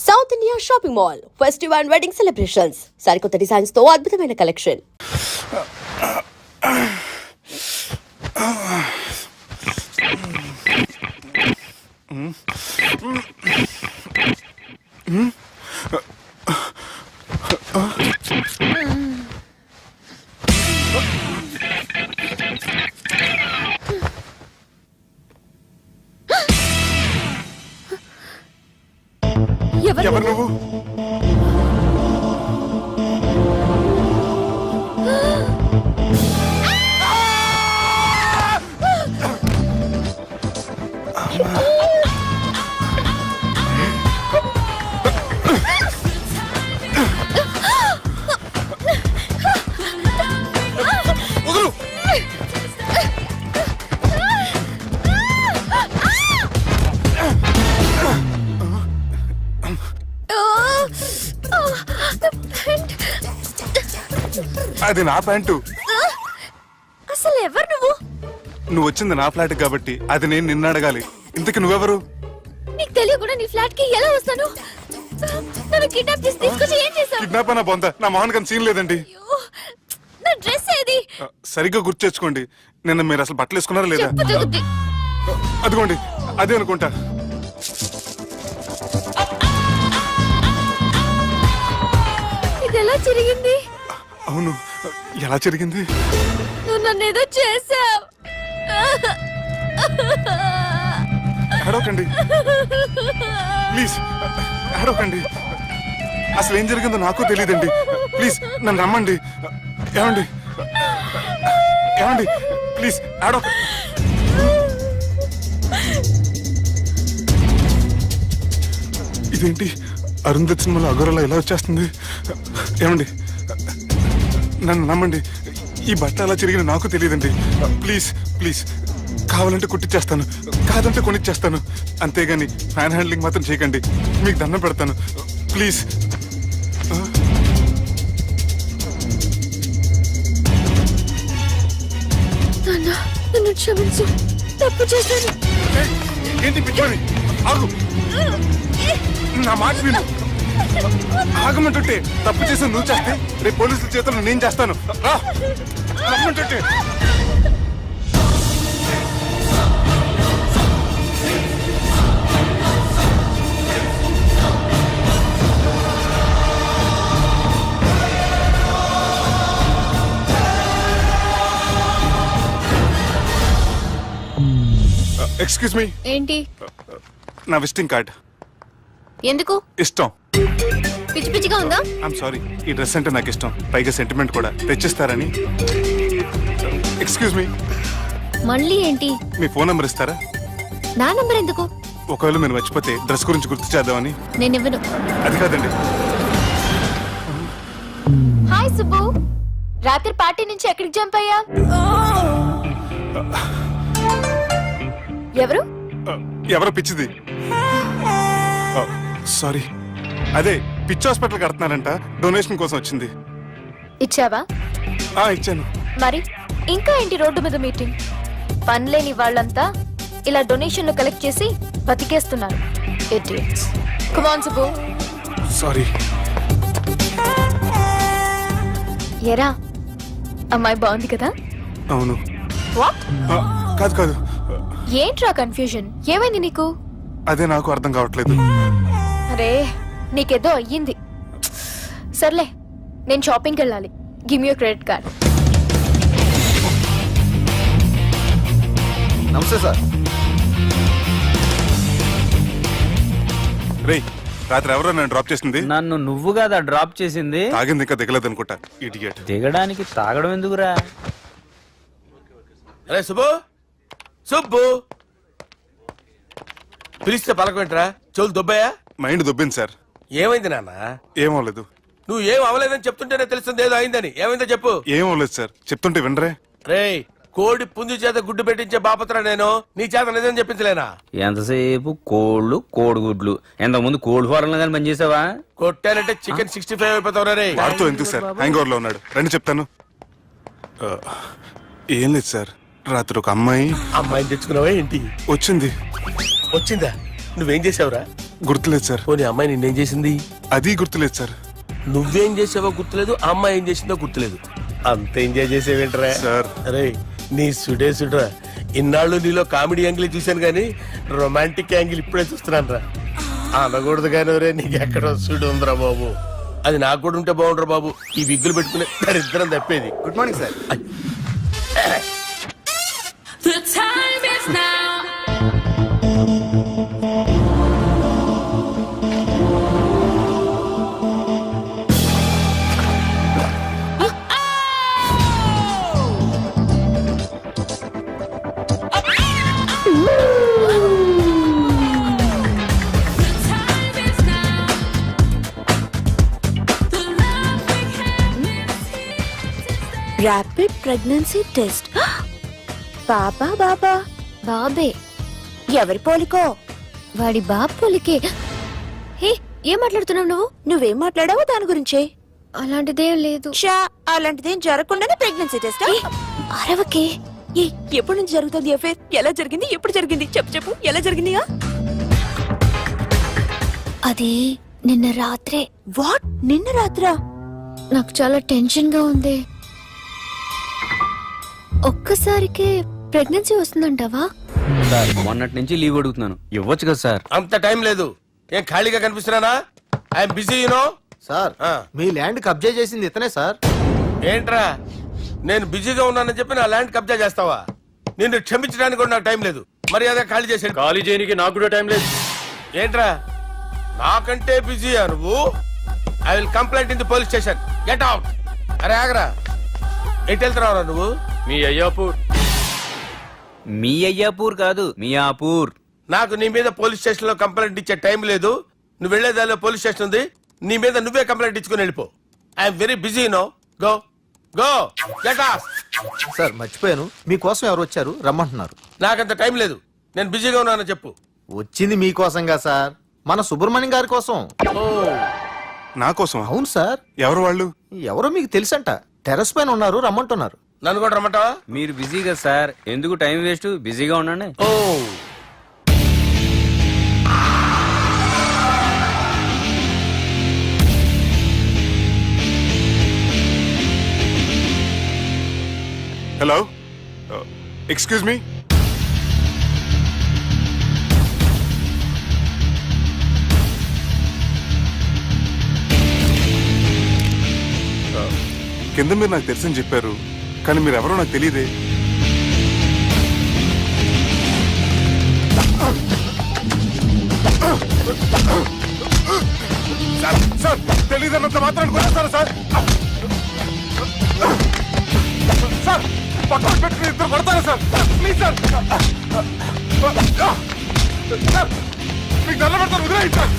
South India shopping mall festival and wedding celebrations సరికొత్త designs తో అద్భుతమైన కలెక్షన్. ఎవరు నువ్వు? అది నా ప్యాంటు. అసలు ఎవరు నువ్వు? నువ్వు వచ్చింది నా ఫ్లాట్ కాబట్టి అది నేను నిన్ను అడగాలి. ఇంతకి నువ్వెవరు? నీకు తెలియకుండా నీ ఫ్లాట్ కి ఎలా వస్తాను? నన్ను కిడ్నాప్ చేసి తీసుకొచ్చి ఏం చేశావు? కిడ్నాప్ అన్న బొంద, నా మొహన్ కన్నా సీన్ లేదండి. నా డ్రెస్ ఏది? సరిగ్గా గుర్తు తెచ్చుకోండి. నిన్న మీరు అసలు బట్టలు వేసుకున్నారా లేదా? చెప్పు తగ్గుద్ది. అదిగోండి, అదే అనుకుంటా. ఇది ఎలా జరిగింది? అవును, ఎలా జరిగింది? నువ్వు నన్ను ఏదో చేసావు. అడవకండి ప్లీజ్, అడవకండి. అసలు ఏం జరిగిందో నాకు తెలియదండి. ప్లీజ్ నన్ను నమ్మండి. ఏమండి ఏమండి ప్లీజ్ అడవ. ఇదేంటి అరుంధతి సినిమాలో అగోరలా ఎలా వచ్చేస్తుంది? ఏమండి నన్ను నమ్మండి. ఈ బట్ట అలా చిరిగిన నాకు తెలియదండి. ప్లీజ్ ప్లీజ్, కావాలంటే కుట్టిచ్చేస్తాను, కాదంటే కొనిచ్చేస్తాను. అంతేగాని ఫ్యాన్ హ్యాండ్లింగ్ మాత్రం చేయకండి. మీకు దండం పెడతాను ప్లీజ్. నన్ను క్షమించు, తప్పు చేశాను. ఏంటి పిచ్చోని? ఆగు, నా మాట విను. ఆగమంటుంటే తప్పు చేసి నువ్వు చేస్తే రేపు పోలీసుల చేతుల్లో నేను చేస్తాను. రమ్మంటుంటే. Excuse me. ఏంటి? నా విజిటింగ్ కార్డ్. ఎందుకు? ఇష్టం. పిచ్చి పిచ్చిగా ఉందా? ఐఎమ్ సారీ, ఈ డ్రెస్ అంటే నాకు ఇష్టం, పైగా సెంటిమెంట్ కూడా. తెచ్చిస్తారని. Excuse me. మళ్ళీ ఏంటి? మీ ఫోన్ నెంబర్ ఇస్తారా? నా నంబర్ ఎందుకు? ఒకవేళ మీరు మర్చిపోతే డ్రెస్ గురించి గుర్తు చేద్దామని. నేను ఇవ్వను. అది కాదండి. హాయ్ సుబ్బు, రాత్రి పార్టీ నుంచి ఎక్కడికి జంప్ అయ్యా? ఎవరు? ఎవరో పిచ్చిది. సారీ, అదే పిచ్చి హాస్పిటల్ కడుతున్నారంట, డొనేషన్ కోసం వచ్చింది. ఇచ్చావా? ఇచ్చాను. మరి ఇంకా ఏంటి రోడ్డు మీద మీటింగ్? పనిలేని వాళ్ళంతా ఇలా డొనేషన్లు కలెక్ట్ చేసి బతికేస్తున్నారు. Idiots. Come on, Subbu. Sorry. ఎరా, అమ్మాయి బాగుంది కదా? అవును. వాట్? కాదు కాదు, ఏంట్రా కన్ఫ్యూజన్? ఏమైంది నీకు? అదే నాకు అర్థం కావట్లేదు. అరే, నీకేదో అయ్యింది. సర్లే, నేను షాపింగ్కి వెళ్ళాలి. Give me your credit card. నమస్తే సార్. రేయ్, రాత్రి ఎవరో నన్ను డ్రాప్ చేసింది? నన్ను నువ్వు కదా డ్రాప్ చేసింది. తాగింది ఇంకా దిగలేదు అనుకుంటా. ఇడియట్. దిగడానికి తాగడం ఎందుకురా? అరే సుబ్బు, సుబ్బు పిలిస్తే పలకమేంట్రా? చెవులు దొబ్బాయా? Mind దొబ్బింది sir. ఏమైంది నాన్న? ఏమవలేదు. నువ్వు ఏం అవలేదని చెప్తుంటేనే తెలుస్తుంది ఏదో అయిందని. ఏమైందో చెప్పు. ఏమవలేదు సార్, చెప్తుంటే వినరే. రేయ్, కోడి పుంజు చేత గుడ్డు పెట్టించే బాపత్ర నేను. నీ చేత నిజం చెప్పించలేనా? ఎంతసేపు కోళ్ళు కోడిగుడ్లు. ఎంతకు ముందు కోడి ఫారంలో కానీ పనిచేసావా? కొట్టానంటే చికెన్ 65 అయిపోతావు రే. వాడుతూ ఎందుకు సార్, హ్యాంగ్ ఓవర్ లో ఉన్నాడు. రండి చెప్తాను. ఏం లేదు సార్, రాత్రి ఒక అమ్మాయిని తెచ్చుకున్నావా ఏంటి? వచ్చింది. వచ్చిందా? నువ్వేం చేసావురా? గుర్తులేదు సార్. పోనీ అమ్మాయి నిన్నేం చేసింది? అది గుర్తులేదు సార్. నువ్వేం చేసావో గుర్తులేదు, ఆ అమ్మాయి ఏం చేసిందో గుర్తులేదు. అంత ఎంజాయ్ చేసేవేంట్రా సార్. అరే నీ సుడే సుడ్రా. ఇన్నాళ్ళు నీలో కామెడీ యాంగిల్ చూశాను కానీ రొమాంటిక్ యాంగిల్ ఇప్పుడే చూస్తున్నాను రా. అనకూడదు కానీ రే, నీకు ఎక్కడ సుడు ఉందిరా బాబు. అది నాకు కూడా ఉంటే బాగుండ్రా బాబు. ఈ విగ్గులు పెట్టుకునే దరిద్రం తప్పేది. Good morning sir. The time is now. The time is now. The love we have is here to stay. Rapid pregnancy test. బాబా బాబా బాబే, ఎవరి పోలికో? వాడి బాబ్ పోలికే. హే, ఏం మాట్లాడుతున్నావు నువ్వు? నువ్వేం మాట్లాడావో దాని గురించే. అలాంటిదేం లేదు. షా, అలాంటిదేం జరగకుండానే ప్రెగ్నెన్సీ టెస్ట్. అరవకే. ఎప్పటి నుంచి జరుగుతుంది అఫేర్? ఎలా జరిగింది? ఎప్పుడు జరిగింది? చెప్పు చెప్పు, ఎలా జరిగిందిగా? అది నిన్న రాత్రే. వాట్? నిన్న రాత్రా? నాకు చాలా టెన్షన్ గా ఉంది. ఒక్కసారికే ప్రెగ్నెన్సీ వస్తుందంటావా? సార్ మొన్నటి నుంచి లీవ్ అడుగుతున్నాను, ఇవ్వచ్చు కదా సార్? అంత టైం లేదు. ఏం ఖాళీగా కనిపిస్తున్నానా? I'm busy you know. సార్ ఆ. మీ ల్యాండ్ కబ్జా చేసింది ఇతనే సార్. ఏంట్రా, నేను బిజీగా ఉన్నానని చెప్పి నా ల్యాండ్ కబ్జా చేస్తావా? నిన్ను క్షమించడానికి కూడా నాకు టైం లేదు. మర్యాద ఖాళీ చేసి ఖాళీ చేయడానికి నాకు కూడా టైం లేదు. ఏంట్రా, నాకంటే బిజీయా నువ్వు? I will complaint in the police station. Get out. అరే ఆగరా, ఎటు వెళ్తున్నావురా నువ్వు? మీ అయ్యాపూర్. మీ అయ్యాపూర్ కాదు, మియాపూర్. నాకు నీ మీద పోలీస్ స్టేషన్ లో కంప్లైంట్ ఇచ్చే టైం లేదు. నువ్వు వెళ్లేదాలో పోలీస్ స్టేషన్ ఉంది. నీ మీద నువ్వే కంప్లైంట్ ఇచ్చుకుని వెళ్ళిపో. I'm very busy no. Go go get off. Sir మర్చిపోయాను, మీకోసం ఎవరు వచ్చారు రమ్మంటున్నారు. నాకంత టైం లేదు, నేను బిజీగా ఉన్నానని చెప్పు. వచ్చింది మీకోసంగా సార్, మన సుబ్రహ్మణ్యం గారి కోసం. ఓ, నా కోసం? అవును సార్. ఎవరు వాళ్ళు? ఎవరో మీకు తెలుసంట, టెర్రస్ పైన ఉన్నారు, రమ్మంటున్నారు. నన్ను కూడా రమ్మంటావా? మీరు బిజీగా సార్, ఎందుకు టైం వేస్ట్? బిజీగా ఉండండి. ఓ, హలో, ఎక్స్క్యూజ్ మీ. కింద మీరు నాకు తెలుసని చెప్పారు, కానీ మీరు ఎవరో నాకు తెలియదే. సార్ తెలియదన్నంత మాత్రం కొనేస్తారా సార్? సార్ పక్కన పెట్టుకుని ఇద్దరు కొడతారా సార్? Please sir. సార్ మీకు దండ పెడతాను, వదిలేయండి సార్.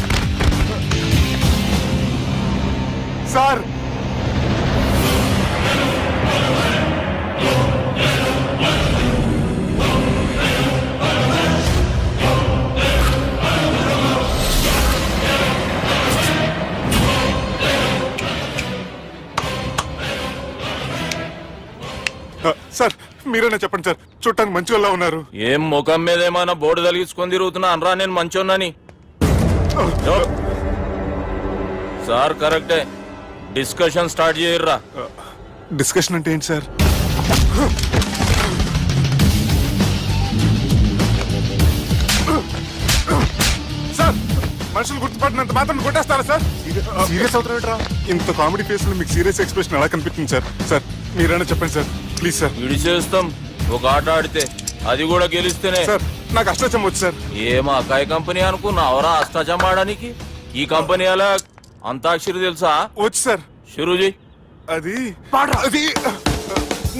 సార్ సార్ మీరైనా చెప్పండి సార్, చూడటానికి మంచి వాళ్ళ ఉన్నారు. ఏం ముఖం మీద ఏమైనా బోర్డు తలిగించుకొని తిరుగుతున్నా అనరా నేను మంచోన్నాని? సార్ కరెక్టే, డిస్కషన్ స్టార్ట్ చేయర్రా. డిస్కషన్ అంటే ఏంటి సార్? సార్ మనుషులు గుర్తుపట్టినంత మాత్రం కొట్టేస్తారా సార్? సీరియస్ అవుతారా? ఇంత కామెడీ ఫేస్ లో మీకు సీరియస్ ఎక్స్ప్రెషన్ ఎలా కనిపిస్తుంది సార్? సార్ మీరైనా చెప్పండి సార్, ప్లీజ్ సార్. విడిచేస్తాం ఒక ఆట ఆడితే, అది కూడా గెలిస్తేనే. సార్ నాకు అష్టచం వచ్చు సార్. ఏం అకాయ కంపెనీ అనుకున్నావరా అష్టాచం ఆడడానికి? ఈ కంపెనీ అలా అంతాక్షరి తెలుసా? వచ్చు సార్. షురూజీ. అది అది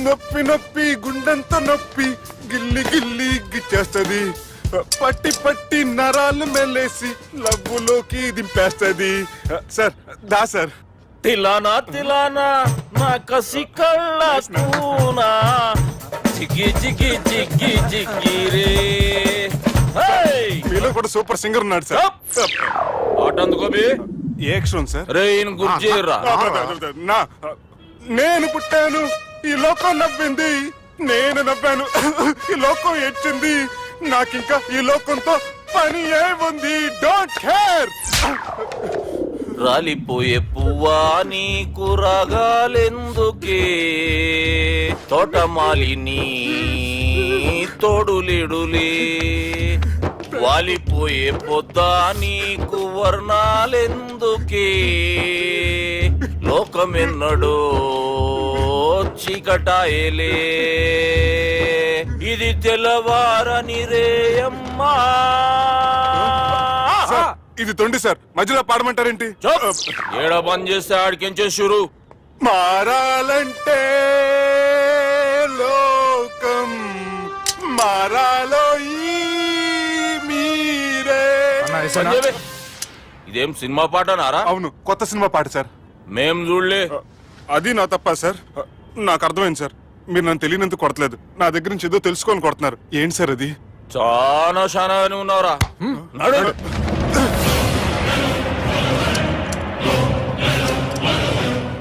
నొప్పి నొప్పి గుండెంత నొప్పి గిల్లి గిల్లి గిచ్చేస్తది, పట్టి పట్టి నరాలు మెల్లేసి లవ్వులోకి దింపేస్తది. సార్ దా సార్. తిలానా తిలానా నా కసి కళ్ళ కూనా జిగి జిగి జిగి జిగి రే. మీలో కూడా సూపర్ సింగర్ ఉన్నాడు సార్. ఆట అందుకోబి. ఏ అక్షరం సార్? రే ఈయన గుర్తు చేయర్రా. నా నేను పుట్టాను, ఈ లోకం నవ్వింది, నేను నవ్వాను, ఈ లోకం ఏడ్చింది, నాకింకా ఈ లోకంతో పని ఏముంది, డోంట్ కేర్. రాలిపోయే పువ్వా నీకు రాగాలెందుకే, తోటమాలిని తోడులిడులే, వాలిపోయే పొద్దా నీకు వర్ణాలెందుకే, లోకమెన్నడో చీకటాయలే, ఇది తెల్లవారని రేయమ్మా. సార్, ఇది తొండి సార్, మధ్యలో పాడమంటారేంటి? ఏడ బంద్ చేస్తే ఆడికించే షురు. మారాలంటే లోకం మారాలో ఈ మీరే. ఇదేం సినిమా పాట నారా? అవును, కొత్త సినిమా పాట సార్. మేం చూడలే. అది నా తప్ప సార్. నాకు అర్థమైంది సార్, మీరు నన్ను తెలియనందుకు కొడతలేదు, నా దగ్గర నుంచి ఏదో తెలుసుకొని కొడుతున్నారు. ఏంటి సార్ అది? చాలా శానాగానే ఉన్నావురా. నడు.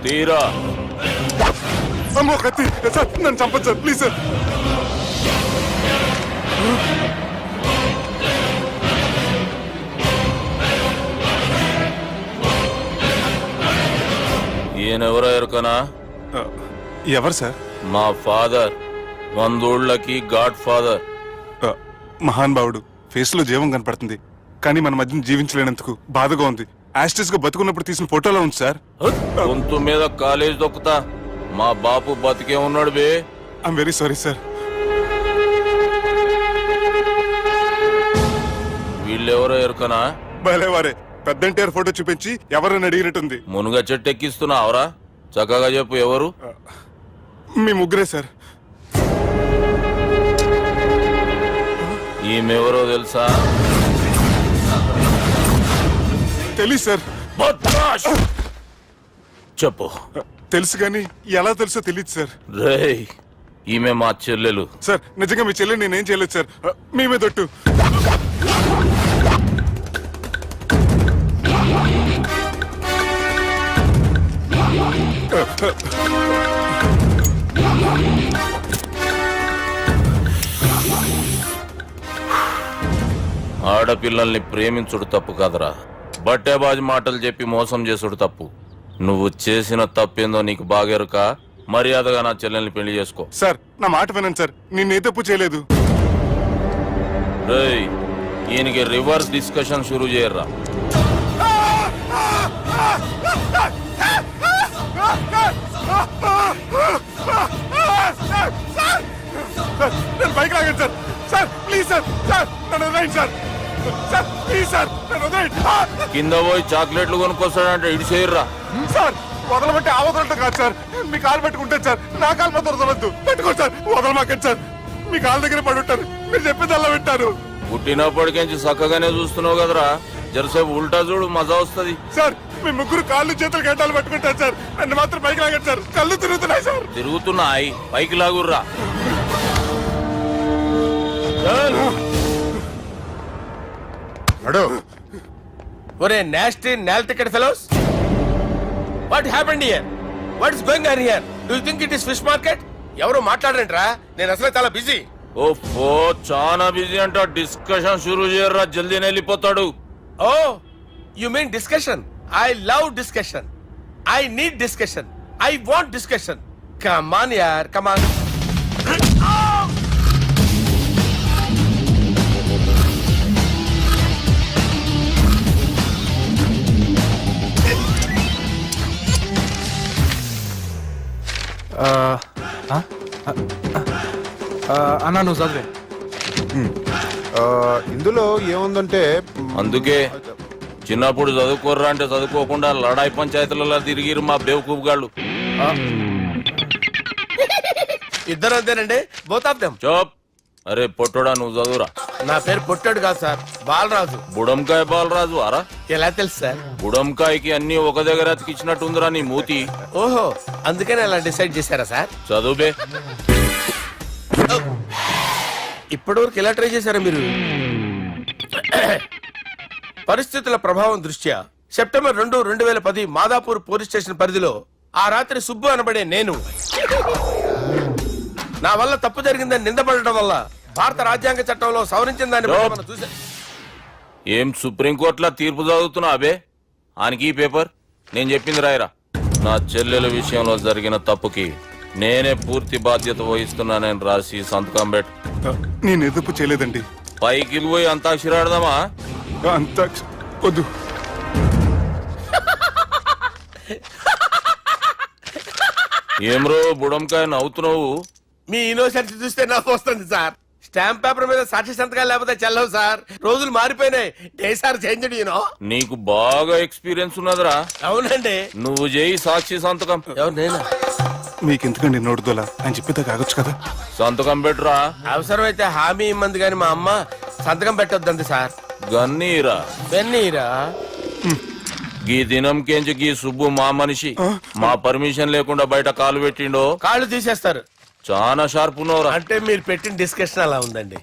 తీరా అమ్మో కత్తి సార్, నన్ను చంపదు సార్, ప్లీజ్ సార్. ఈయనెవరో ఎరుకనా? ఎవరు సార్? మా ఫాదర్, 100 గాడ్ ఫాదర్. మహాన్ భావుడు, ఫేస్ లో జీవం కనపడుతుంది, కానీ మన మధ్యన జీవించలేనందుకు బాధగా ఉంది. యాస్టిస్ గా బతుకున్నప్పుడు తీసిన ఫోటోలో ఉంది సార్. గొంతు మీద కాలేజ్ దొక్కుతా. మా బాపు బతికే ఉన్నాడు బే. I'm very sorry sir. వీళ్ళెవరో ఎరుకనా? భలేవారే, పెద్ద ఎన్టీఆర్ ఫోటో చూపించి ఎవరైనా అడిగినట్టుంది. మునుగ చెట్టు ఎక్కిస్తున్నావురా? చక్కగా చెప్పు ఎవరు? మీ ముగ్గురే సార్. ఈమెవరో తెలుసా? తెలీదు సార్. బద్మాష్! చెప్పు. తెలుసు కానీ ఎలా తెలుసో తెలియదు సార్. రేయ్, ఈమె మా చెల్లెలు. సార్ నిజంగా మీ చెల్లెని నేనేం చేయలేదు సార్, మీ మీద ఒట్టు. ఆడపిల్లల్ని ప్రేమించుడు తప్పు కాదురా, బట్టేబాజు మాటలు చెప్పి మోసం చేసుడు తప్పు. నువ్వు చేసిన తప్పేందో నీకు బాగెరుక. మర్యాదగా నా చెల్లెల్ని పెళ్లి చేసుకో. సార్ నా మాట వినండి సార్, నేనే తప్పు చేయలేదు. రేయ్, ఈయనకి రివర్స్ డిస్కషన్ షురూ చేయర్రా. నేను బైక్ లాగండి sir. Sir please sir, sir నన్ను వదిలేయండి సార్. సార్ ప్లీజ్ సార్, నన్ను వదిలేయండి. కింద పోయి చాక్లెట్లు కొనుక్కొస్తాడంటే ఇటు చేయర్రా. సార్ వదలబట్టి ఆ వదలటం కాదు సార్, మీ కాలు పెట్టుకుంటాను సార్, నా కాలు మాత్రం వదలవద్దు. పెట్టుకోండి సార్, వదలమాకండి సార్. మీ కాళ్ళ దగ్గర పడి ఉంటారు, మీరు చెప్పేది అలా వింటారు. పుట్టినప్పటికేంచి చక్కగానే చూస్తున్నావు కదరా, జరసేపు ఉల్టా చూడు, మజా వస్తుంది. సార్ మీ ముగ్గురు కాళ్ళు చేతులు గంటలు పెట్టుకుంటారు సార్, నన్ను మాత్రం బైక్ లాగండి సార్, కళ్ళు తిరుగుతున్నాయి సార్. తిరుగుతున్నాయి, పైకి లాగుర్రా. ఒరే nasty null ticket fellows, what happened here? What is going on here? Do you think it is fish market? ఎవరు మాట్లాడరంట్రా, నేను అసలే చాలా బిజీ. ఓఫో, చాలా బిజీ అంట. డిస్కషన్ షురూ చేయర్రా, జల్దీ వెళ్ళిపోతాడు. Oh you mean discussion? I love discussion, I need discussion, I want discussion. Come on యార్, కమ్ ఆన్. అన్నా నువ్వు చదివే. ఇందులో ఏముందంటే అందుకే చిన్నప్పుడు చదువుకోర్రా అంటే చదువుకోకుండా లడాయి పంచాయతీలలో తిరిగిరు మా బేవకూపు గాళ్ళు. ఇద్దరు అంతేనండి, బోత్ ఆఫ్ దెమ్. చోప్. అరే పొట్టోడా, నువ్వు చదువురా. నా పేరు పొట్టాడు కాదు సార్, బాలరాజు. బుడంకాయ బాలరాజు అరా? ఎలా తెలుసు సార్? బుడంకాయకి అన్ని ఒక దగ్గర అతికిచ్చినట్టుందిరా నీ మూతి. ఓహో, అందుకని అలా డిసైడ్ చేశారా సార్? చదువుబే. ఇప్పటివరకు ఎలా ట్రై చేశారా మీరు? పరిస్థితుల ప్రభావం దృష్ట్యా సెప్టెంబర్ 2, 2010 మాదాపూర్ పోలీస్ స్టేషన్ పరిధిలో ఆ రాత్రి సుబ్బు అనబడే నేను నా వల్ల తప్పు జరిగిందని నిందపడటం వల్ల భారత రాజ్యాంగ చట్టంలో సవరించిన దాన్ని బట్టి మనం చూసా. ఏం సుప్రీంకోర్టులో తీర్పు చదువుతున్నా అబే ఆనికి ఈ పేపర్ నేను చెప్పింది రాయరా. నా చెల్లెల విషయంలో జరిగిన తప్పుకి నేనే పూర్తి బాధ్యత వహిస్తున్నానని రాసి సంతకం పెట్టు. నేను ఎదుపు చేయలేదండి. పైకి పోయి అంతా అక్షరాడదామా? అంత వద్దు. ఏమ్రో బుడంకాయ నవ్వుతున్నావు? మీ ఇన్నోసెన్స్ చూస్తే నాకు వస్తుంది సార్. స్టాంప్ పేపర్ మీద సాక్షి సంతకాలు లేకపోతే చెల్లవు సార్. రోజులు మారిపోయినాయి. Day sir change you know. నీకు బాగా ఎక్స్పీరియన్స్ ఉన్నదిరా. అవునండి. నువ్వు చేయి సాక్షి సంతకం. ఎవరు నేనా? మీకు ఎందుకండి నోడుదోలా అని చెప్పితే కాగొచ్చు కదా. సంతకం పెట్టురా. అవసరమైతే హామీ ఇమ్మంది కానీ మా అమ్మ సంతకం పెట్టొద్దండి సార్. గన్నీరా వెన్నీరా. గీ దినంకేంచి గీ సుబ్బు మా మనిషి. మా పర్మిషన్ లేకుండా బయట కాలు పెట్టిండో కాళ్ళు తీసేస్తారు. చాలా షార్ప్ ఉన్నవరా. అంటే మీరు పెట్టిన డిస్కషన్ అలా ఉందండి.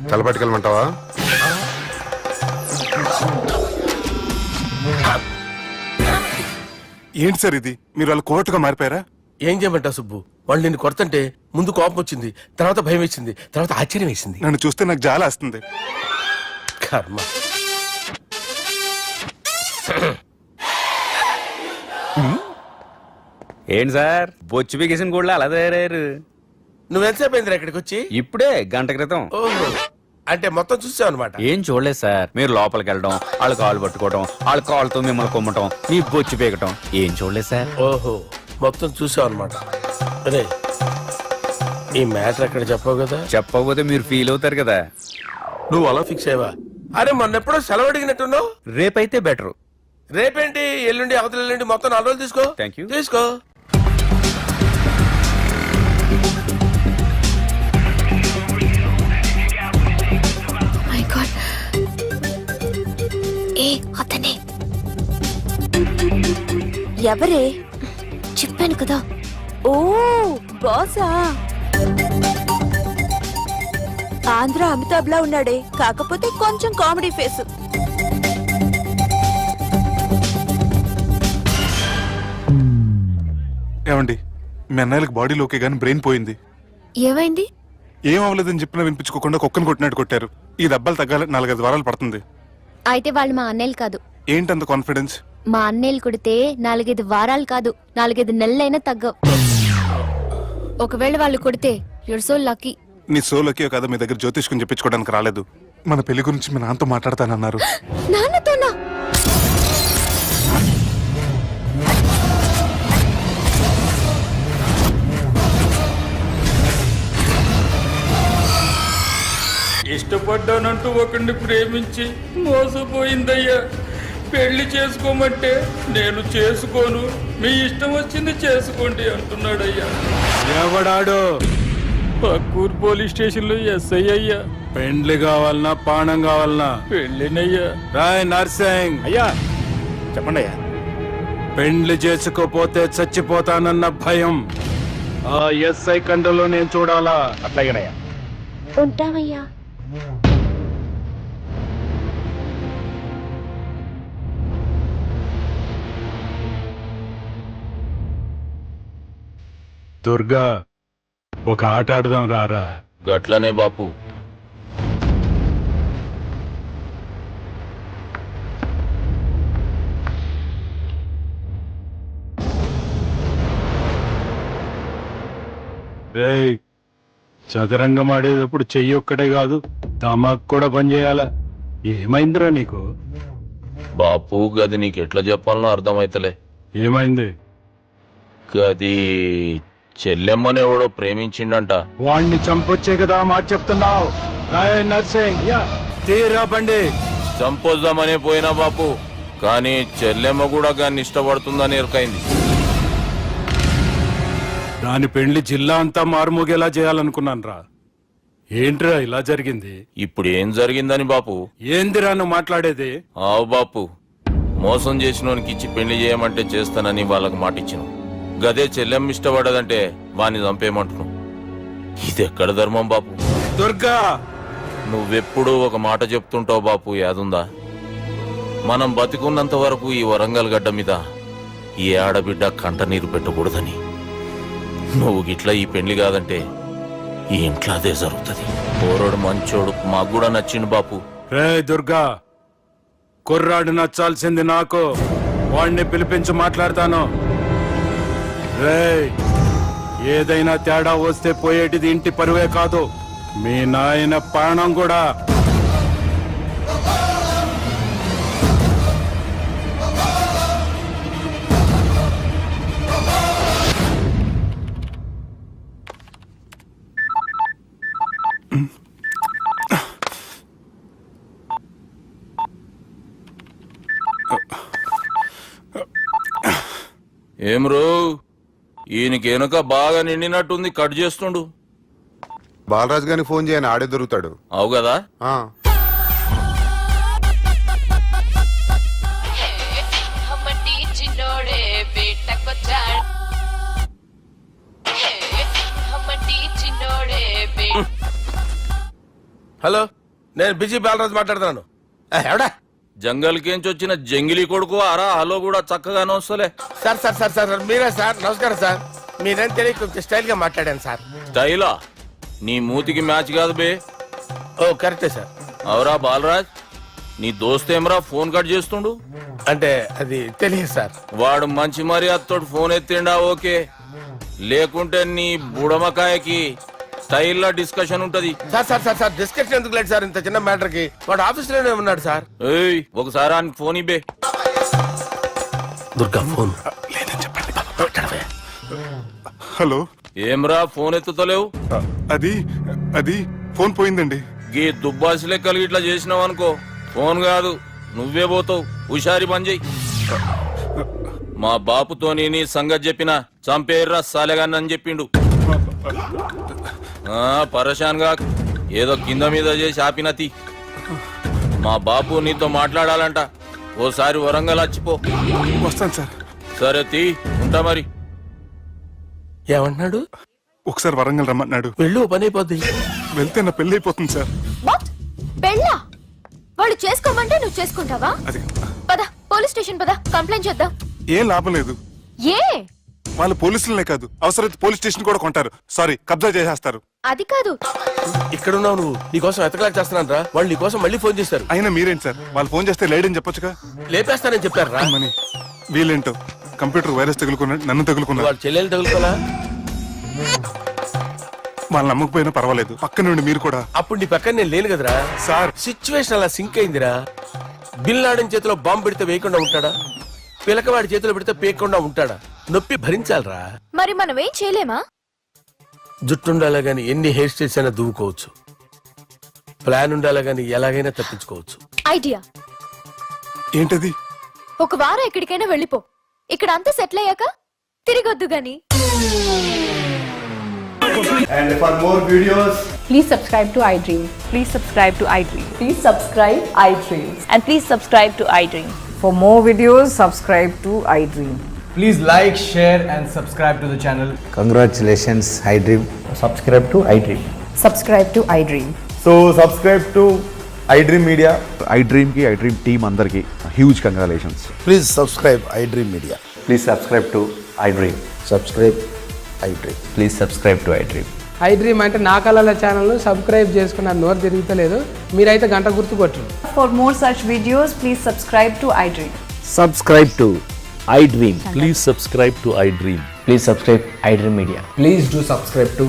తలపట్టుకెళ్ళమంటావా? ఏంటి సార్ ఇది? మీరు వాళ్ళు కోర్టుగా మారిపోయారా? ఏం చేయమంటావు సుబ్బు? వాళ్ళు నిన్ను కొడుతుంటే ముందు కోపం వచ్చింది, తర్వాత భయం వేసింది, తర్వాత ఆశ్చర్యం వేసింది. నన్ను చూస్తే నాకు జాలి వస్తుంది. కర్మ. ఏంటి సార్ బొచ్చు బిగేసిన కూడా అలా తయారయ్యారు? నువ్వెంతసేపు అయిందిరా ఇక్కడికి వచ్చి? ఇప్పుడే గంట క్రితం. ఓహో, అంటే మొత్తం చూసావు అనమాట. ఏం చూడలేదు సార్. మీరు లోపలికి వెళ్ళడం, వాళ్ళ కాళ్ళు పట్టుకోవడం, వాళ్ళ కాళ్ళతో మిమ్మల్ని కొమ్మటం, మీ బొచ్చు పీకటం ఏం చూడలేదు సార్. ఓహో, మొత్తం చూసావు అనమాట. అరే, ఈ మ్యాటర్ అక్కడ చెప్పావు కదా. చెప్పకపోతే మీరు ఫీల్ అవుతారు కదా. నువ్వు అలా ఫిక్స్ అయ్యవా? అరే మొన్నెప్పుడో సెలవు అడిగినట్టున్నావు. రేపైతే బెటర్. రేపేంటి, ఎల్లుండి, అవతల ఎల్లుండి, మొత్తం 4 రోజులు తీసుకో. Thank you. తీసుకో. మై గాడ్, ఏ అతనే ఎవరే? చెప్పాను కదా. ఓ బాసా. ఆంధ్ర అమితాబ్ లా ఉన్నాడే, కాకపోతే కొంచెం కామెడీ ఫేస్. ఏమండి, మీ అన్నయ్యలకు బాడీలో ఓకే కానీ బ్రెయిన్ పోయింది. ఏమైంది? ఏం అవ్వలేదని చెప్పినా వినిపించుకోకుండా కుక్కను కొట్టినట్టు కొట్టారు. ఈ దెబ్బలు తగ్గాలి 4-5 వారాలు పడుతుంది. అయితే వాళ్ళు మా అన్నయ్యలు కాదు. ఏంటంత కాన్ఫిడెన్స్? మా అన్నయ్యలు కొడితే 4-5 వారాలు కాదు, 4-5 నెలలైనా తగ్గవు. ఒకవేళ వాళ్ళు కొడితే యూర్ సో లక్కీ. నీ సోలోకి కదా మీ దగ్గర జ్యోతిష్కుని చెప్పించుకోవడానికి రాలేదు. మన పెళ్లి గురించి మీ నాన్నతో మాట్లాడతానన్నారు. నాన్నతోనా? ఇష్టపడ్డానంటూ ఒకరిని ప్రేమించి మోసపోయిందయ్యా. పెళ్లి చేసుకోమంటే నేను చేసుకోను, మీ ఇష్టం వచ్చింది చేసుకోండి అంటున్నాడయ్యా. ఎవడాడు? పక్కూరు పోలీస్ స్టేషన్ లో ఎస్ఐ అయ్యా. పెండ్లి కావాలనా పానం కావాలనా? పెళ్ళినయ్యా. రాయ్ నర్సింగ్. అయ్యా చెప్పండి అయ్యా. పెండ్లి చేసుకోపోతే చచ్చిపోతానన్న భయం ఆ ఎస్ఐ కండలో నేను చూడాలా? అట్లాగేనయ్యా. ఉంటామయ్యా. దుర్గా, ఒక ఆట ఆడదాం రారా? గట్లనే బాపు. రేయ్, చదరంగం ఆడేటప్పుడు చెయ్యి ఒక్కటే కాదు, తమాక్ కూడా పనిచేయాలా? ఏమైందిరా నీకు? బాపు గది నీకు ఎట్లా చెప్పాలనో అర్థమైతలే. ఏమైంది? గది చెల్లెమ్మని ఎవడో ప్రేమించిండంట. వాణ్ణి చంపొచ్చే కదా మాట చెప్తున్నావు? రాయ్ నర్సింగ్, తీరా బండి. చంపొద్దామనే పోయినా బాపు, కానీ చెల్లెమ్మ కూడా గాన్ని ఇష్టపడుతుందని ఎరకైంది. దాని పెళ్లి జిల్లా అంతా మారుమోగేలా చేయాలనుకున్నాను రా. ఏంట్రా ఇలా జరిగింది? ఇప్పుడు ఏం జరిగిందని బాపు? ఏందిరా నువ్వు మాట్లాడేది? ఆవు బాపు, మోసం చేసినోనికి ఇచ్చి పెళ్లి చేయమంటే చేస్తానని వాళ్ళకి మాటిచ్చాను. గదే చెల్లెమ్మ ఇష్టపడదంటే వాణ్ణి చంపేయమంటున్నావు. ఇది ఎక్కడ ధర్మం బాపు? దుర్గా, నువ్వెప్పుడూ ఒక మాట చెప్తుంటావు బాపు, యాదుందా? మనం బతికున్నంత వరకు ఈ వరంగల్ గడ్డ మీద ఈ ఆడబిడ్డ కంట నీరు పెట్టకూడదని. నువ్వు గిట్లా ఈ పెళ్లి కాదంటే ఈ ఇంట్లో అదే జరుగుతుంది. పోరోడు మంచోడు, మాకు కూడా నచ్చిండు బాపు. రే దుర్గా, కుర్రాడు నచ్చాల్సింది నాకు. వాడిని పిలిపించి మాట్లాడతాను. రే, ఏదైనా తేడా వస్తే పోయేటిది ఇంటి పరువే కాదు, మీ నాయన ప్రాణం కూడా. ఏం రో, ఈయనకి వెనుక బాగా నిండినట్టుంది, కట్ చేస్తుండు. బాలరాజు గారికి ఫోన్ చేయని, ఆడే దొరుకుతాడు. అవు కదా. హలో, నేను బిజీ బాలరాజు మాట్లాడుతున్నాను. ఎవడా? జంగల్కేంచి వచ్చిన జంగిలీ కొడుకు ఆరా. హలో కూడా చక్కగానే వస్తలే. సార్ సార్ సార్ సార్ మీరే సార్? నమస్కారం సార్. మీరేం తెలియక కొంచెం స్టైల్ గా మాట్లాడాను సార్. స్టైలా? నీ మూతికి మ్యాచ్ కాదు బే. ఓ కరెక్టే సార్. అవరా బాలరాజ్, నీ దోస్త్ ఏమరా ఫోన్ కట్ చేస్తుండు? అంటే అది తెలియదు సార్. వాడు మంచి మర్యాదతో ఫోన్ ఎత్తిండా ఓకే, లేకుంటే నీ బుడమకాయకి స్టైల్లో డిస్కషన్ ఉంటది. Sir sir sir sir discussion ఎందుకు లేదు సార్? ఇంత చిన్న మ్యాటర్ కి వాడు ఆఫీస్ లోనే ఉన్నాడు సార్. ఏయ్, ఒకసారి ఆయన ఫోన్ ఇబ్బే. దుర్గా ఫోన్. హలో. ఏమ్రా ఫోన్ ఎత్తుతలేవు? అది అది ఫోన్ పోయిందండి. గీ దుబ్బాసి లెక్కలు ఇట్లా చేసినావు అనుకో, ఫోన్ కాదు నువ్వే పోతావు. హుషారి పని చెయ్యి. మా బాపుతో నీ సంగతి చెప్పిన చంపేర్రా సాలెగాన్ని అని చెప్పిండు. పరేషాన్ గా ఏదో కింద మీద చేసి ఆపినతి. మా బాపు నీతో మాట్లాడాలంట. ఓసారి వరంగల్ వచ్చిపో. వస్తాను సార్. సరే తీ, ఉంటా మరి. ఏమంటున్నాడు? ఒకసారి వరంగల్ రమ్మన్నాడు. వెళ్ళు, పని అయిపోద్ది. వెళ్తే నా పెళ్లి అయిపోతుంది సార్. వాట్? పెళ్ళా? వాళ్ళు చేసుకోమంటే నువ్వు చేసుకుంటావా? అది పద, పోలీస్ స్టేషన్ పద, కంప్లైంట్ చేద్దాం. ఏం లాభం లేదు. ఏ? వాళ్ళు పోలీసులనే కాదు, అవసరమైతే పోలీస్ స్టేషన్ కూడా కొంటారు. సారీ, కబ్జా చేసేస్తారు. అది కాదు. ఇక్కడున్నావు నువ్వు, నీకోసం ఎతకలేక చేస్తున్నాను రా. వాళ్ళు నీకోసం మళ్ళీ ఫోన్ చేస్తారు. అయినా మీరేంటి సార్, వాళ్ళు ఫోన్ చేస్తే లేడని చెప్పొచ్చుగా. లేపేస్తానని చెప్పారు రా. మని వీళ్ళేంటో కంప్యూటర్ వైరస్ తగులుకున్నాడు, నన్ను తగులుకున్నాడు. వాళ్ళ చెల్లెలు తగులుకోలా? వాళ్ళు నమ్మకపోయినా పర్వాలేదు, పక్క నుండి మీరు కూడా. అప్పుడు నీ పక్కన నేను లేను కదరా సార్. సిచ్యువేషన్ అలా సింక్ అయిందిరా. బిల్ లాడెన్ చేతిలో బాంబు పెడితే వేయకుండా ఉంటాడా? పిలకవాడి చేతిలో పెడితే పేయకుండా ఉంటాడా? నొప్పి భరించాలరా. మరి మనం ఏం చేయలేమా? జుట్టుండాలా గాని ఎన్ని హెయిర్ స్టైల్స్ అయినా దువ్వుకోవచ్చు. ప్లాన్ ఉండాలా గాని ఎలాగైనా తప్పించుకోవచ్చు. ఐడియా ఏంటది? ఒక వారం ఎక్కడికైనా వెళ్ళిపో. ఇక్కడ అంతా సెటిల్ అయ్యాక తిరిగొద్దు గాని. And for more videos, Please subscribe to iDream. Please subscribe to iDream. Please subscribe iDream. And please subscribe to iDream. For more videos, subscribe to iDream. please like, share and subscribe to the channel. Congratulations, iDream. Subscribe to iDream. Subscribe to iDream. So subscribe to iDream Media. iDream ki iDream team andarki huge congratulations. Please subscribe iDream media. Please subscribe to iDream. Subscribe iDream. Please subscribe to iDream. iDream అంటే నా కళల channel subscribe చేసుకున్న నోరు తిరుగుతలేదు. మీరైతే గంట గుర్తు కొట్టండి. For more such videos, please subscribe to iDream. Subscribe to iDream. Please subscribe to iDream. Please subscribe iDream Media. Please do subscribe to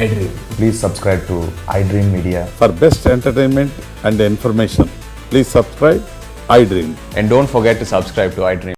iDream. Please subscribe to iDream Media. For best entertainment and information, please subscribe iDream. And don't forget to subscribe to iDream.